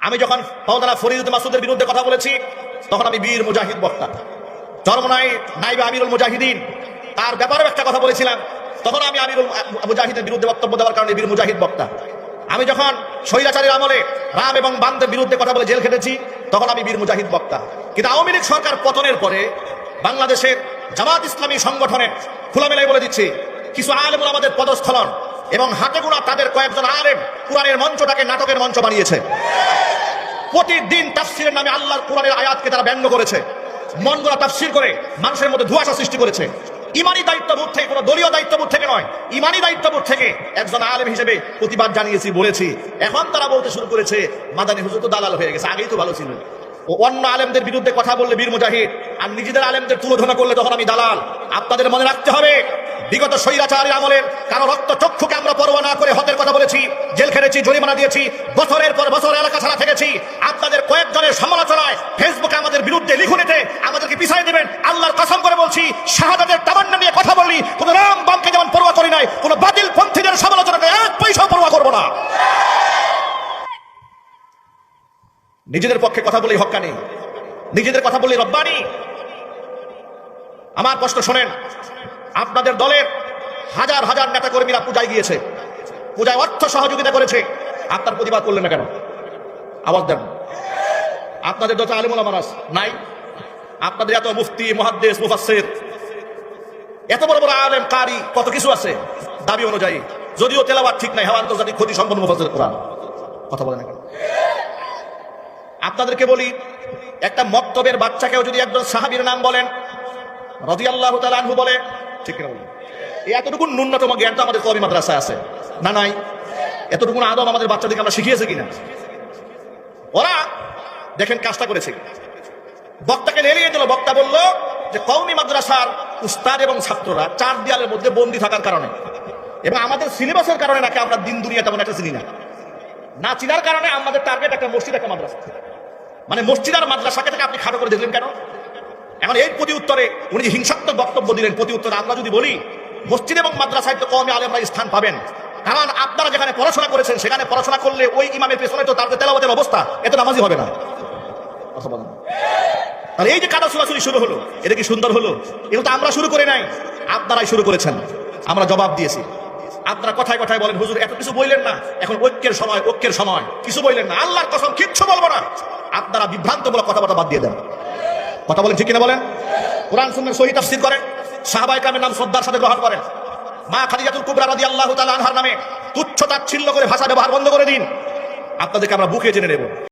আমি যখন মাওলানা ফরিদ মাসুদের বিরুদ্ধে কথা বলেছি তখন আমি বীর মুজাহিদ বক্তা। চরমনাই নাইবে আমিরুল মুজাহিদিন তার ব্যাপারে একটা কথা বলেছিলাম, তখন আমি আমিরুল মুজাহিদের বিরুদ্ধে বক্তব্য দেওয়ার কারণে বীর মুজাহিদ বক্তা। আমি যখন স্বৈরাচারীর আমলে রাম এবং বান্দের বিরুদ্ধে কথা বলে জেল খেটেছি তখন আমি বীর মুজাহিদ বক্তা। কিন্তু আওয়ামী লীগ সরকার পতনের পরে বাংলাদেশের জামাত ইসলামী সংগঠনের খোলামেলাই বলে দিচ্ছে, কিছু আলেম আমাদের পদস্খলন এবং হাতে গোনা তাদের কয়েকজন আলেম কোরআনের মঞ্চটাকে নাটকের মঞ্চ বানিয়েছে। প্রতিদিন তাফসিরের নামে আল্লাহর কোরআনের আয়াতকে তারা ব্যঙ্গ করেছে, মন গড়া তাফসির করে মানুষের মধ্যে ধোঁয়াশা সৃষ্টি করেছে। ইমানি দায়িত্ববোধ থেকে, কোনো দলীয় দায়িত্ববোধ থেকে নয়, ইমানি দায়িত্ববোধ থেকে একজন আলেম হিসেবে প্রতিবাদ জানিয়েছি, বলেছি। এখন তারা বলতে শুরু করেছে মাদানী হুজুর তো দালাল হয়ে গেছে, আগেই তো ভালো ছিল। ও অন্য আলেমদের বিরুদ্ধে কথা বললে বীর মুজাহিদ, আর নিজেদের আলেমদের তুলোধনা করলে তখন আমি দালাল। আপনাদের মনে রাখতে হবে, বিগত স্বৈরাচারীর আমলের কারো রক্ত চক্ষুকে আমরা পরোয়া না করে হতের কথা বলেছি, জেল খেটেছি, জরিমানা দিয়েছি, বছরের পর বছর এলাকা ছাড়া থেকেছি। আপনাদের কয়েকজনের সমালোচনায় ফেসবুকে আমাদের বিরুদ্ধে লিখুনিতে আমাদেরকে পিছাই দেবেন। আল্লাহর কসম করে বলছি, শাহাদাতের তামান্না নিয়ে কথা বলি, কোন রাম বামকে যেমন পরোয়া করি নাই, কোন বাতিল পন্থীদের সমালোচনাকে এক পয়সা পরোয়া করবো না। নিজেদের পক্ষে কথা বলেই হক্কানি, নিজেদের কথা বলেই রব্বানি। আমার প্রশ্ন শোনেন, আপনাদের দলের হাজার হাজার নেতা কর্মীরা পূজায় গিয়েছে, পূজায় অর্থ সহযোগিতা করেছে, আপনার প্রতিবাদ করলেন না কেন? আওয়াজ দেন। আপনাদের যত আলেম ওলামা নাই, আপনাদের এত মুফতি, মুহাদ্দিস, মুফাসসির, এত বড় বড় আলেম, কারি, কত কিছু আছে দাবি অনুযায়ী, যদিও তেলাওয়াত ঠিক নাই, হেওয়া আন্তর্জাতিক ক্ষতি সম্পন্ন মুফাসসির কোরআন। কথা বলেন না কেন? আপনাদেরকে বলি, একটা মক্তবের বাচ্চাকেও যদি একজন সাহাবীর নাম বলেন, রাদিয়াল্লাহু তাআলা আনহু বলে, ঠিক না বলেন? এতটুকু ন্যূনতম জ্ঞান তো আমাদের কওমি মাদ্রাসায় আছে না? নাই? এতটুকু আদব আমাদের বাচ্চাদেরকে আমরা শিখিয়েছি কিনা? ওরা দেখেন কাজটা করেছে, বক্তাকে এড়িয়ে দিল। বক্তা বলল যে কওমি মাদ্রাসার উস্তাদ এবং ছাত্ররা চার দেয়ালের মধ্যে বন্দী থাকার কারণে এবং আমাদের সিলেবাসের কারণে নাকি আমরা দিন দুনিয়া তেমন একটা চিনি না চিনার কারণে আমাদের টার্গেট একটা মসজিদ, একটা মাদ্রাসা। মানে মসজিদ আর মাদ্রাসাকে থেকে আপনি খাটো করে দেখলেন কেন? এখন এই প্রতি উত্তরে উনি যে হিংসাত্মক বক্তব্য দিলেন, প্রতি উত্তরে আমরা যদি বলি মসজিদ এবং মাদ্রাসায় তো কওমি আলেমরা স্থান পাবেন, কারণ আপনারা যেখানে পড়াশোনা করেছেন সেখানে পড়াশোনা করলে ওই ইমামের পেছনে তো তার তেলাওয়াতের অবস্থা, এত নামাজি হবে না। তাহলে এই যে কাদা ছোড়াছুড়ি শুরু হলো, এটা কি সুন্দর হলো? এগুলো তো আমরা শুরু করে নাই, আপনারাই শুরু করেছেন। আমরা জবাব দিয়েছি। আপনারা কথায় কথায় বলেন হুজুর এত কিছু বললেন না, এখন ঐক্যের সময়, ঐক্যের সময়, কিছু বললেন না। আল্লাহর কসম কিচ্ছু বলবো না। আপনারা বিভ্রান্তমূলক কথাবার্তা বাদ দিয়ে দেন। কথা বলেন ঠিক কিনা বলেন? কোরআন সুন্নাহর সহিহ তাফসীর করেন, সাহাবায়ে কেরামের নাম শ্রদ্ধার সাথে গ্রহণ করেন। মা খাদিজাতুল কুবরা রাদিয়াল্লাহু তাআলা আনহার নামে তুচ্ছ তাচ্ছিল্য করে ভাষা ব্যবহার বন্ধ করে দিন। আপনাদেরকে আমরা বুকে জেনে নেব।